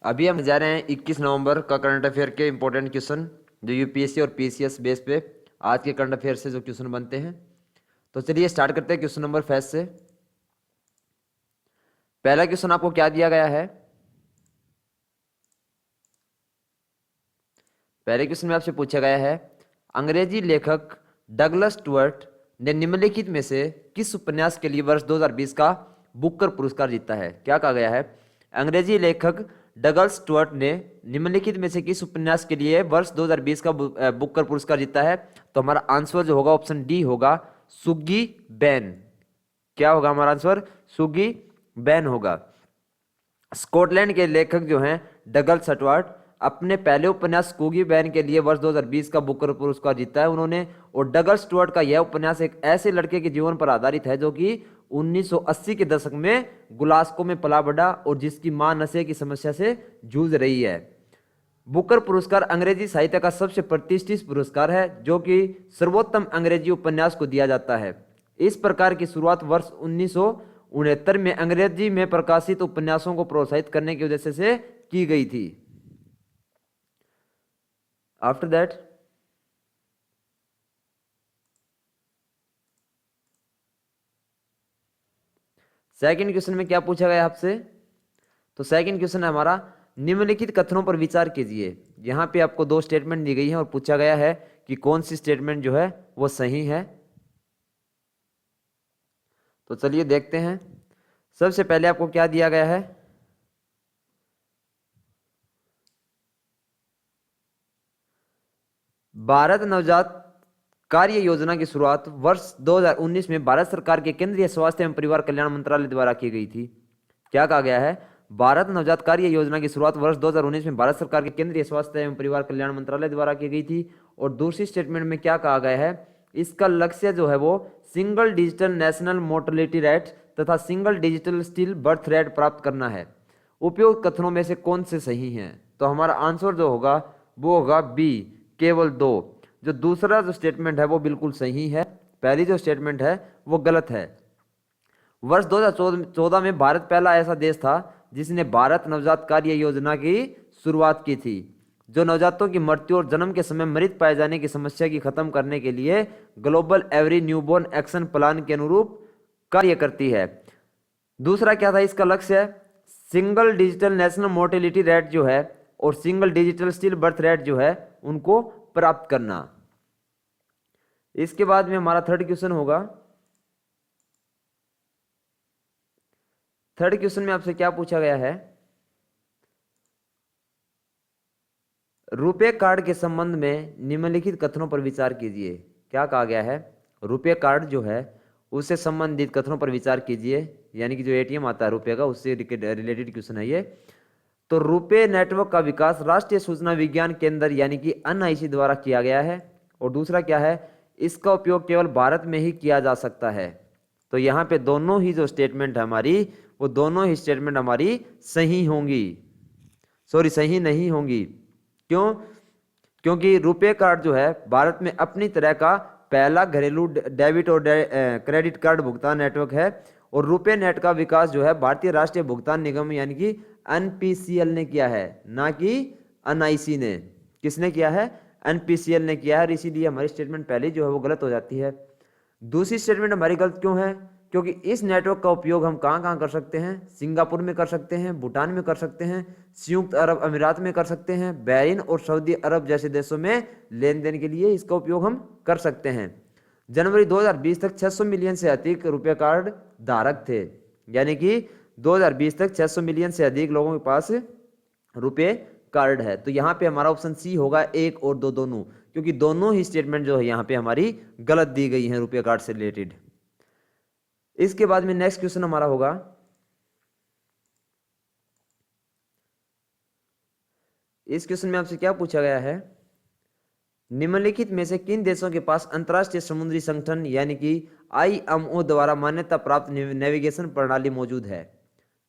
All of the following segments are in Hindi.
अभी हम जा रहे हैं 21 नवंबर का करंट अफेयर के इंपॉर्टेंट क्वेश्चन जो यूपीएससी और पीसीएस बेस पे आज के करंट अफेयर से जो क्वेश्चन बनते हैं। तो चलिए स्टार्ट करते हैं क्वेश्चन नंबर 5 से। पहला क्वेश्चन आपको क्या दिया गया है? पहले क्वेश्चन में आपसे पूछा गया है, अंग्रेजी लेखक डगलस स्टुअर्ट ने निम्नलिखित में से किस उपन्यास के लिए वर्ष 2020 का बुकर पुरस्कार जीता है? क्या कहा गया है? अंग्रेजी लेखक डगलस स्टुअर्ट ने निम्नलिखित में से किस उपन्यास के लिए वर्ष 2020 का बुकर पुरस्कार जीता है? तो हमारा आंसर जो होगा ऑप्शन डी होगा, सुगी बैन। क्या होगा हमारा आंसर? सुगी बैन होगा। स्कॉटलैंड के लेखक जो हैं डगल स्टुअर्ट, अपने पहले उपन्यास स्कूगी बैन के लिए वर्ष 2020 का बुकर पुरस्कार जीता है उन्होंने। और डगल स्टुअर्ट का यह उपन्यास एक ऐसे लड़के के जीवन पर आधारित है जो कि 1980 के दशक में गुलास्को में पला बढ़ा और जिसकी मां नशे की समस्या से जूझ रही है। बुकर पुरस्कार अंग्रेजी साहित्य का सबसे प्रतिष्ठित पुरस्कार है जो कि सर्वोत्तम अंग्रेजी उपन्यास को दिया जाता है। इस प्रकार की शुरुआत वर्ष 1969 में अंग्रेजी में प्रकाशित उपन्यासों को प्रोत्साहित करने के उद्देश्य से की गई थी। आफ्टर दैट सेकंड क्वेश्चन में क्या पूछा गया आपसे? तो सेकंड क्वेश्चन है हमारा, निम्नलिखित कथनों पर विचार कीजिए। यहां पे आपको दो स्टेटमेंट दी गई है और पूछा गया है कि कौन सी स्टेटमेंट जो है वो सही है। तो चलिए देखते हैं। सबसे पहले आपको क्या दिया गया है? भारत नवजात कार्य योजना की शुरुआत वर्ष 2019 में भारत सरकार के केंद्रीय स्वास्थ्य एवं परिवार कल्याण मंत्रालय द्वारा की गई थी। क्या कहा गया है? भारत नवजात कार्य योजना की शुरुआत वर्ष 2019 में भारत सरकार के केंद्रीय स्वास्थ्य एवं परिवार कल्याण मंत्रालय द्वारा की गई थी। और दूसरी स्टेटमेंट में क्या कहा गया है? इसका लक्ष्य जो है वो single digital national mortality rate तथा single digital still birth rate प्राप्त करना है। उपयुक्त कथनों में से कौन से सही हैं? तो हमारा आंसर जो होगा वो होगा बी, केवल दो। जो दूसरा जो स्टेटमेंट है वो बिल्कुल सही है, पहली जो स्टेटमेंट है वो गलत है। वर्ष 2014 में भारत पहला ऐसा देश था जिसने भारत नवजात कार्य योजना की शुरुआत की थी, जो नवजातों की मृत्यु और जन्म के समय मृत पाए जाने की समस्या की खत्म करने के लिए global every newborn action plan के अनुरूप कार्य करती है। दूसरा क्या था इसका लक्ष्य? Single digital national mortality rate जो है और single digital still birth rate जो है उनको प्राप्त करना। इसके बाद में हमारा थर्ड क्वेश्चन होगा। थर्ड क्वेश्चन में आपसे क्या पूछा गया है? रुपे कार्ड के संबंध में निम्नलिखित कथनों पर विचार कीजिए। क्या कहा गया है? रुपे कार्ड जो है उससे संबंधित कथनों पर विचार कीजिए, यानी कि जो एटीएम आता है रुपए का उससे रिलेटेड क्वेश्चन है ये। तो रुपे नेटवर्क का विकास राष्ट्रीय सूचना विज्ञान केंद्र यानी कि एनआईसी द्वारा किया गया है। और दूसरा क्या है? इसका उपयोग केवल भारत में ही किया जा सकता है। तो यहाँ पे दोनों ही जो स्टेटमेंट है हमारी वो दोनों ही स्टेटमेंट हमारी सही होंगी, सॉरी सही नहीं होंगी। क्यों? क्योंकि रुपे कार्ड जो है भारत में अपनी तरह का पहला घरेलू डेबिट और क्रेडिट कार्ड भुगतान नेटवर्क है। और रुपे नेट का विकास जो है भारतीय राष्ट्रीय भुगतान निगम यानी कि एनपीसीएल ने किया है, ना कि एनआईसी ने। किसने किया है? एनपीसीएल ने किया है। इसीलिए हमारी स्टेटमेंट पहले जो है वो गलत हो जाती है। दूसरी स्टेटमेंट हमारी गलत क्यों है? क्योंकि इस नेटवर्क का उपयोग हम कहां कहां कर सकते हैं? सिंगापुर में कर सकते हैं, भूटान में कर सकते हैं, संयुक्त अरब अमीरात में कर सकते हैं, बहरीन और सऊदी अरब जैसे देशों में लेन देन के लिए इसका उपयोग हम कर सकते हैं। जनवरी 2020 तक 600 मिलियन से अधिक रुपए कार्ड धारक थे, यानी कि 2020 तक 600 मिलियन से अधिक लोगों के पास रुपए कार्ड है। तो यहाँ पे हमारा ऑप्शन सी होगा, एक और दो दोनों, क्योंकि दोनों ही स्टेटमेंट जो है यहाँ पे हमारी गलत दी गई है रुपए कार्ड से रिलेटेड। इसके बाद में नेक्स्ट क्वेश्चन हमारा होगा, इस क्वेश्चन में आपसे क्या पूछा गया है? निम्नलिखित में से किन देशों के पास अंतरराष्ट्रीय समुद्री संगठन यानी कि आईएमओ द्वारा मान्यता प्राप्त नेविगेशन प्रणाली मौजूद है?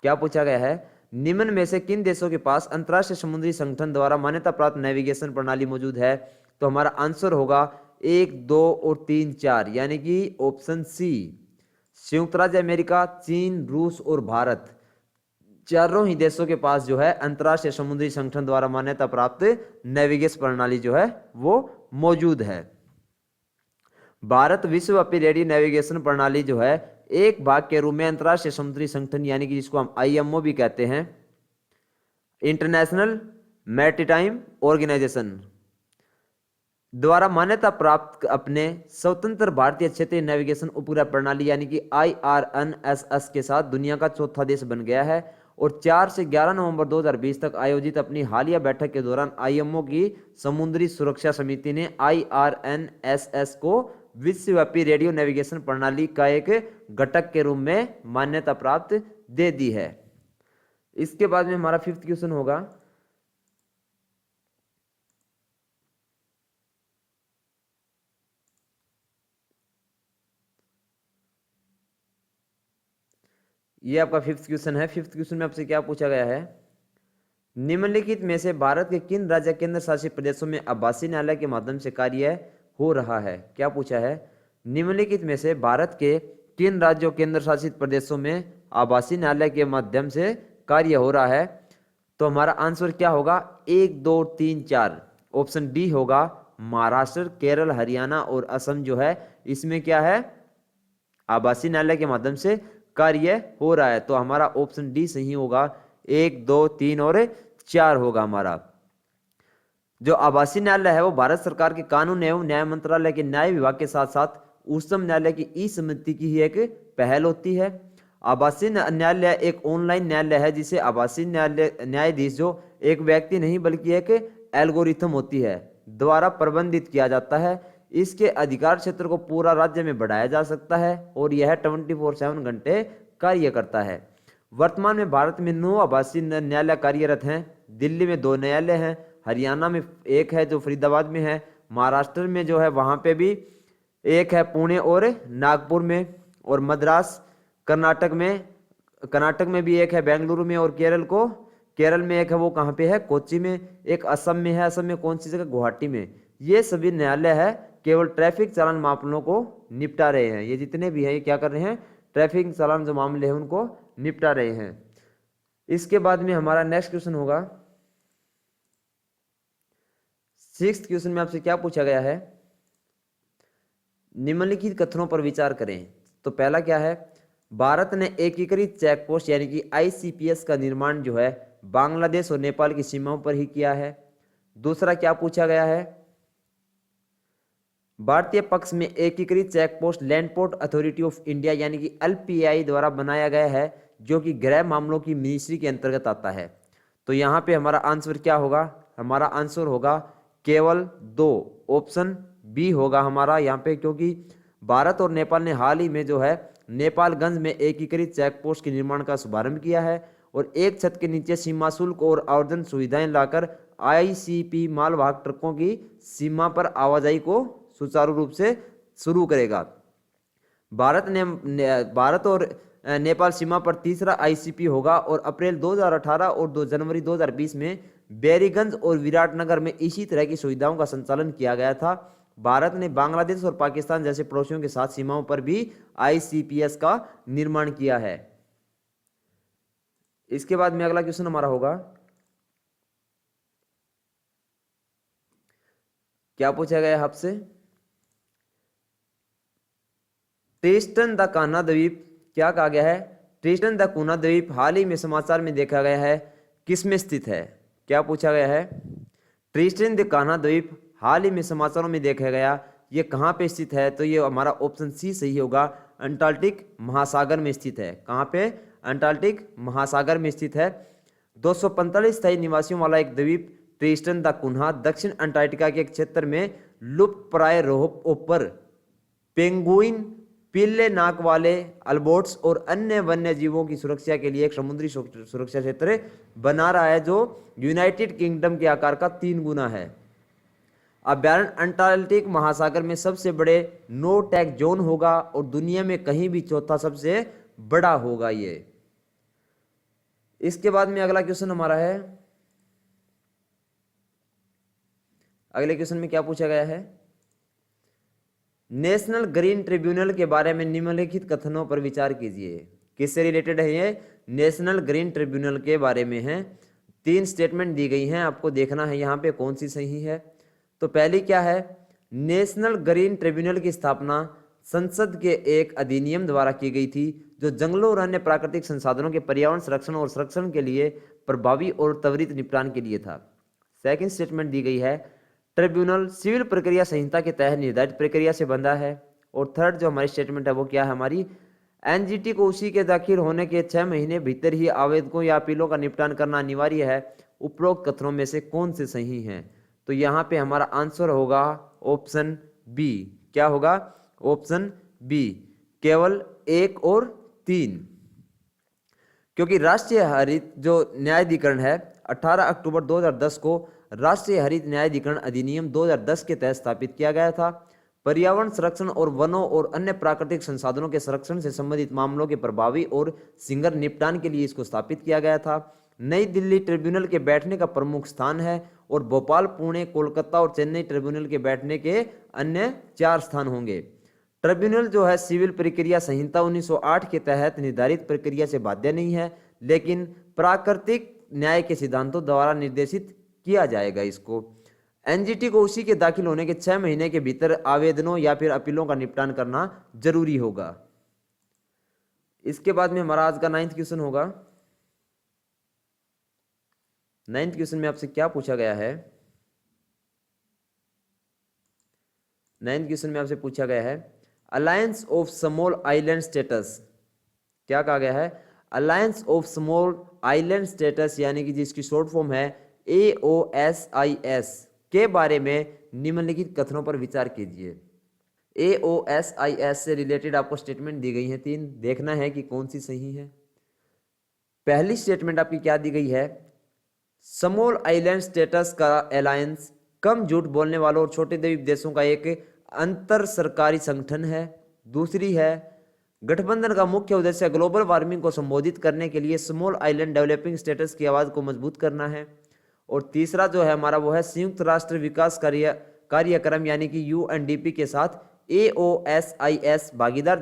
क्या पूछा गया है? निम्न में से किन देशों के पास अंतरराष्ट्रीय समुद्री संगठन द्वारा मान्यता प्राप्त नेविगेशन प्रणाली मौजूद है? तो हमारा आंसर होगा 1, 2 और 3, 4, यानी कि ऑप्शन सी, संयुक्त राज्य अमेरिका, चीन, रूस और भारत। चारों ही देशों के पास जो है अंतर्राष्ट्रीय समुद्री संगठन द्वारा मान्यता प्राप्त नेविगेशन प्रणाली जो है वो मौजूद है। भारत विश्वव्यापी रेडियो नेविगेशन प्रणाली जो है एक भाग के रूप में अंतर्राष्ट्रीय समुद्री संगठन यानी कि जिसको हम आईएमओ भी कहते हैं, इंटरनेशनल मैरीटाइम ऑर्गेनाइजेशन द्वारा मान्यता प्राप्त अपने स्वतंत्र भारतीय क्षेत्रीय नेविगेशन उपग्रह प्रणाली यानी कि IRNSS के साथ दुनिया का चौथा देश बन गया है। और 4 से 11 नवंबर 2020 तक आयोजित अपनी हालिया बैठक के दौरान आईएमओ की समुद्री सुरक्षा समिति ने IRNSS को विश्वव्यापी रेडियो नेविगेशन प्रणाली का एक घटक के रूप में मान्यता प्राप्त दे दी है। इसके बाद में हमारा 5th क्वेश्चन होगा, ये आपका 5th क्वेश्चन है। 5th क्वेश्चन में आपसे क्या पूछा गया है, निम्नलिखित में से भारत के किन राज्य केंद्र शासित प्रदेशों में आभासी न्यायालय के माध्यम से कार्य हो रहा है। क्या पूछा है, निम्नलिखित में से भारत के किन राज्यों केंद्र शासित प्रदेशों में आभासी न्यायालय के माध्यम से कार्य हो रहा है। तो हमारा आंसर क्या होगा, 1 2 3 4 ऑप्शन डी होगा। महाराष्ट्र, केरल, हरियाणा और असम जो है इसमें क्या है, आभासी न्यायालय के माध्यम से कार्य हो रहा है। तो हमारा ऑप्शन डी सही होगा, 1 2 3 और 4 होगा हमारा। जो आभासी न्यायालय है वो भारत सरकार के कानून एवं न्याय मंत्रालय के न्याय विभाग के साथ साथ उच्चतम न्यायालय की ई समिति की ही एक पहल होती है। आभासी न्यायालय एक ऑनलाइन न्यायालय है जिसे आभासी न्यायाधीश जो एक व्यक्ति नहीं बल्कि एक एल्गोरिथम होती है द्वारा प्रबंधित किया जाता है। इसके अधिकार क्षेत्र को पूरा राज्य में बढ़ाया जा सकता है और यह 24/7 घंटे कार्य करता है। वर्तमान में भारत में 9 आभासी न्यायालय कार्यरत हैं। दिल्ली में 2 न्यायालय हैं, हरियाणा में एक है जो फरीदाबाद में है, महाराष्ट्र में जो है वहां पे भी एक है पुणे और नागपुर में, और मद्रास कर्नाटक में भी एक है बेंगलुरु में, और केरल में एक है वो कहाँ पे है, कोच्चि में। एक असम में है, असम में कौन सी जगह, गुवाहाटी में। ये सभी न्यायालय है केवल ट्रैफिक चालान मामलों को निपटा रहे हैं। ये जितने भी हैं ये क्या कर रहे हैं, ट्रैफिक चालान जो मामले हैं उनको निपटा रहे हैं। इसके बाद में हमारा नेक्स्ट क्वेश्चन होगा, 6th क्वेश्चन में आपसे क्या पूछा गया है, निम्नलिखित कथनों पर विचार करें। तो पहला क्या है, भारत ने एकीकृत चेक पोस्ट यानी कि ICPS का निर्माण जो है बांग्लादेश और नेपाल की सीमाओं पर ही किया है। दूसरा क्या पूछा गया है, भारतीय पक्ष में एकीकृत check post land port authority of India यानी कि LPI द्वारा बनाया गया है जो कि गृह मामलों की मिनिस्ट्री के अंतर्गत आता है। तो यहाँ पे हमारा आंसर क्या होगा, हमारा आंसर होगा केवल 2, ऑप्शन बी होगा हमारा यहाँ पे, क्योंकि भारत और नेपाल ने हाल ही में जो है नेपालगंज में एकीकृत चेक पोस्ट के निर्माण का शुभारंभ किया है और एक छत के नीचे सीमा शुल्क और आवर्जन सुविधाएं लाकर ICP मालवाहक ट्रकों की सीमा पर आवाजाही को सुचारू रूप से शुरू करेगा। भारत और नेपाल सीमा पर तीसरा ICP होगा और अप्रैल 2018 और 2 जनवरी 2020 में बैरीगंज और विराटनगर में इसी तरह की सुविधाओं का संचालन किया गया था। भारत ने बांग्लादेश और पाकिस्तान जैसे पड़ोसियों के साथ सीमाओं पर भी ICPS का निर्माण किया है। इसके बाद में अगला क्वेश्चन हमारा होगा, क्या पूछा गया है आपसे, ट्रिस्टन द कान्हा द्वीप, क्या कहा गया है, ट्रिस्टन द कान्हा द्वीप हाल ही में समाचार में देखा गया है किस में स्थित है। क्या पूछा गया है, ट्रिस्टन द कान्हा द्वीप हाल ही में समाचारों में देखा गया, ये कहाँ पे स्थित है। तो ये हमारा ऑप्शन सी सही होगा, अंटार्कटिक महासागर में स्थित है। कहाँ पे, अंटार्कटिक महासागर में स्थित है। 245 स्थायी निवासियों वाला एक द्वीप ट्रिस्टन द कान्हा दक्षिण अंटार्कटिका के एक क्षेत्र में लुप्तप्राय रोहपर, पेंगुइन, पीले नाक वाले अल्बोट्स और अन्य वन्य जीवों की सुरक्षा के लिए एक समुद्री सुरक्षा क्षेत्र बना रहा है जो यूनाइटेड किंगडम के आकार का 3 गुना है। अभ्यारण्य अंटार्कटिक महासागर में सबसे बड़े नो टैग जोन होगा और दुनिया में कहीं भी चौथा सबसे बड़ा होगा ये। इसके बाद में अगला क्वेश्चन हमारा है, अगले क्वेश्चन में क्या पूछा गया है, नेशनल ग्रीन ट्रिब्यूनल के बारे में निम्नलिखित कथनों पर विचार कीजिए। किससे रिलेटेड है ये, नेशनल ग्रीन ट्रिब्यूनल के बारे में है। 3 स्टेटमेंट दी गई हैं, आपको देखना है यहाँ पे कौन सी सही है। तो पहली क्या है, नेशनल ग्रीन ट्रिब्यूनल की स्थापना संसद के एक अधिनियम द्वारा की गई थी जो जंगलों और अन्य प्राकृतिक संसाधनों के पर्यावरण संरक्षण और संरक्षण के लिए प्रभावी और त्वरित निपटान के लिए था। सेकंड स्टेटमेंट दी गई है, ट्रिब्यूनल सिविल प्रक्रिया संहिता के तहत निर्धारित प्रक्रिया से बंधा है। और थर्ड जो हमारी स्टेटमेंट है वो क्या है हमारी, एनजीटी को उसी के दाखिल होने के 6 महीने भीतर ही आवेदकों या अपीलों का निपटान करना अनिवार्य है। उपरोक्त कथनों में से कौन से सही हैं? तो यहाँ पे हमारा आंसर होगा ऑप्शन बी। क्या होगा? ऑप्शन बी, केवल 1 और 3। क्योंकि राष्ट्रीय हरित जो न्यायाधिकरण है 18 अक्टूबर 2010 को राष्ट्रीय हरित न्यायाधिकरण अधिनियम 2010 के तहत स्थापित किया गया था। पर्यावरण संरक्षण और वनों और अन्य प्राकृतिक संसाधनों के संरक्षण से संबंधित मामलों के प्रभावी और शीघ्र निपटान के लिए इसको स्थापित किया गया था। नई दिल्ली ट्रिब्यूनल के बैठने का प्रमुख स्थान है और भोपाल, पुणे, कोलकाता और चेन्नई ट्रिब्यूनल के बैठने के अन्य 4 स्थान होंगे। ट्रिब्यूनल जो है सिविल प्रक्रिया संहिता 1908 के तहत निर्धारित प्रक्रिया से बाध्य नहीं है, लेकिन प्राकृतिक न्याय के सिद्धांतों द्वारा निर्देशित किया जाएगा। इसको एनजीटी को उसी के दाखिल होने के 6 महीने के भीतर आवेदनों या फिर अपीलों का निपटान करना जरूरी होगा। इसके बाद में हमारा आज का 9th क्वेश्चन होगा। 9th क्वेश्चन में आपसे क्या पूछा गया है? 9th क्वेश्चन में आपसे पूछा गया है alliance of small island status. क्या कहा गया है? Alliance of small island status, यानी कि जिसकी शॉर्ट फॉर्म है AOSIS के बारे में निम्नलिखित कथनों पर विचार कीजिए। AOSIS से रिलेटेड आपको स्टेटमेंट दी गई है 3, देखना है कि कौन सी सही है। पहली स्टेटमेंट आपकी क्या दी गई है, स्मॉल आइलैंड स्टेटस का अलायंस कम झूठ बोलने वालों और छोटे द्वीप देशों का एक अंतर सरकारी संगठन है। दूसरी है, गठबंधन का मुख्य उद्देश्य ग्लोबल वार्मिंग को संबोधित करने के लिए स्मॉल आइलैंड डेवलपिंग स्टेटस की आवाज को मजबूत करना है। और तीसरा जो है हमारा वो है संयुक्त राष्ट्र विकास कार्यक्रम यानी कि UNDP के साथ AOSIS भागीदार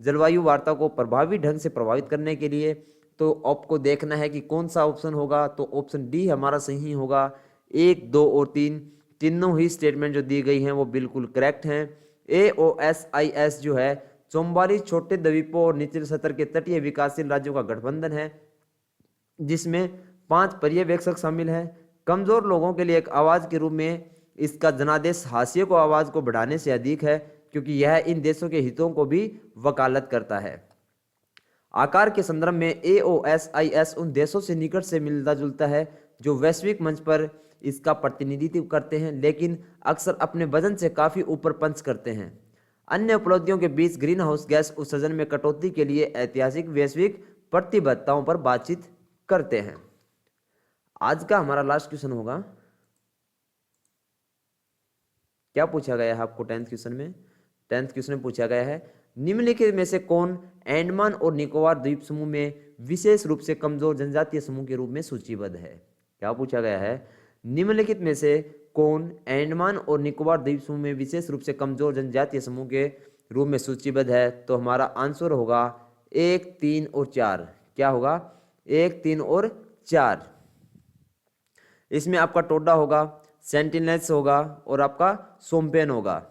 जलवायु वार्ता को प्रभावी ढंग से प्रभावित करने के लिए। तो आपको देखना है कि कौन सा ऑप्शन होगा, तो ऑप्शन डी हमारा सही होगा। 1, 2 और 3 तीनों ही स्टेटमेंट जो दी गई हैं वो बिल्कुल करेक्ट हैं। AOSIS जो है 44 छोटे द्वीपों और निचले सतह के तटीय विकासशील राज्यों का गठबंधन है, जिसमें 5 पर्यवेक्षक शामिल हैं। कमजोर लोगों के लिए एक आवाज के रूप में इसका जनादेश हाशिए को आवाज को बढ़ाने से अधिक है, क्योंकि यह इन देशों के हितों को भी वकालत करता है। आकार के संदर्भ में AOSIS उन देशों से निकट से मिलता जुलता है जो वैश्विक मंच पर इसका प्रतिनिधित्व करते हैं, लेकिन अक्सर अपने वजन से काफी ऊपर पंच करते हैं। अन्य उपलब्धियों के बीच ग्रीन हाउस गैस उत्सर्जन में कटौती के लिए ऐतिहासिक वैश्विक प्रतिबद्धताओं पर बातचीत करते हैं। आज का हमारा लास्ट क्वेश्चन होगा, क्या पूछा गया है आपको 10th क्वेश्चन में? 10th क्वेश्चन में पूछा गया है निम्नलिखित में से कौन अंडमान और निकोबार द्वीप समूह में विशेष रूप से कमजोर जनजातीय समूह के रूप में सूचीबद्ध है। क्या पूछा गया है? निम्नलिखित में से कौन अंडमान और निकोबार द्वीप समूह में विशेष रूप से कमजोर जनजातीय समूह के रूप में सूचीबद्ध है? तो हमारा आंसर होगा 1, 3 और 4। क्या होगा? 1, 3 और 4। इसमें आपका टोडा होगा, सेंटिनेल्स होगा और आपका सोमपेन होगा।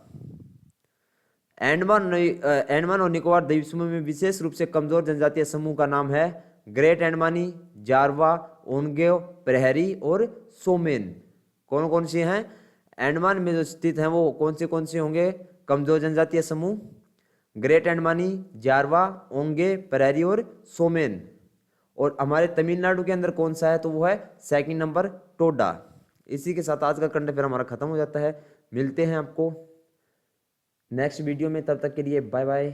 अंडमान और निकोबार द्वीप समूह में विशेष रूप से कमजोर जनजातीय समूह का नाम है ग्रेट अंडमानी, जारवा, ओनगे, प्रहरी और सोमेन। कौन कौन से हैं? अंडमान में जो स्थित हैं वो कौन से होंगे कमजोर जनजातीय समूह? ग्रेट अंडमानी, जारवा, ओंगे, प्रहरी और सोमेन। और हमारे तमिलनाडु के अंदर कौन सा है? तो वो है 2nd नंबर टोडा। इसी के साथ आज का कंटेंट फिर हमारा खत्म हो जाता है। मिलते हैं आपको नेक्स्ट वीडियो में, तब तक के लिए बाय बाय।